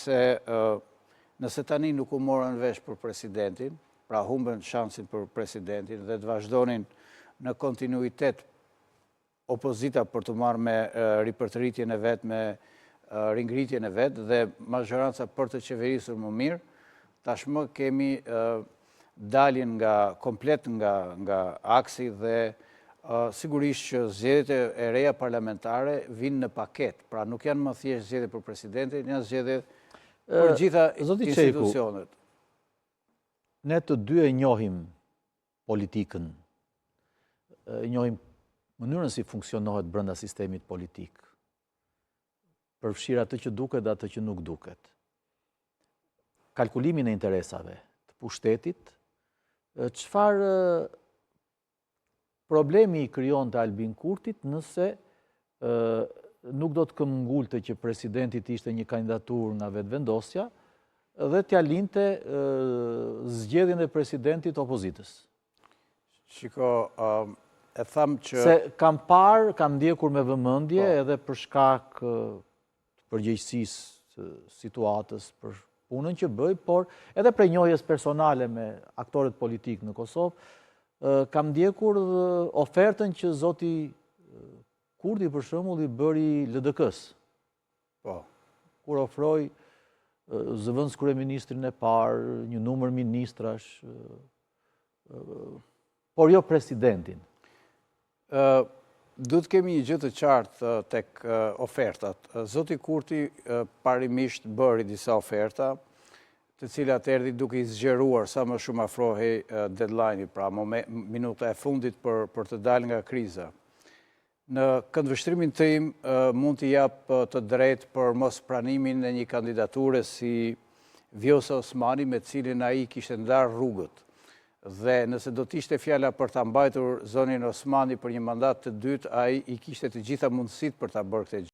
sepse nëse tani nuk u morën vesh për presidentin, pra humbën shansin për presidentin dhe të vazhdonin në kontinuitet opozita për të marrë me ripërtëritjen e vetë, me ringritjen e vetë dhe mazhoranca për të qeverisur më mirë, tashmë kemi daljen komplet nga aksi dhe sigurisht që zgjedhjet e reja parlamentare vinë në paket, pra nuk janë më thjesht zgjedhje për presidentin, janë zgjedhje për gjitha institucionet. Ne të dy e njohim politikën, e njohim mënyrën si funksionohet brenda sistemit politik, përfshirë atë që duket dhe atë që nuk duket. Kalkulimin e interesave të pushtetit, çfarë problemi i krijon të Albin Kurtit nëse nuk do të këmbgulte që presidentit ishte një kandidaturë nga vetëvendosja dhe t'ja linte zgjedhjen e presidentit opozitës. Shiko, e tham që... Se kam ndjekur me vëmendje edhe për shkak të përgjegjësisë të situatës për punën që bëj, por edhe prej njohjes personale me aktorët politik në Kosovë, kam ndjekur ofertën që zoti Kurti për shembull i bëri LDK-s. Kur ofroi zëvendës kryeministrin e parë, një numër ministrash, por jo presidentin. Duhet kemi një gjë të qartë tek ofertat. Zoti Kurti parimisht bëri disa oferta, të cilat erdhi duke i zgjeruar sa më shumë afrohej deadline-i, pra minuta e fundit për të dalë nga kriza. Në këndvështrimin tim mund t'i jap të drejtë për mos pranimin e një kandidature si Vjosa Osmani, me cilin ai kishte ndarë rrugët. Dhe nëse do t'ishte fjala për ta mbajtur zonin Osmani për një mandat të dytë, ai i kishte të gjitha mundësitë për ta bërë këtë gjë.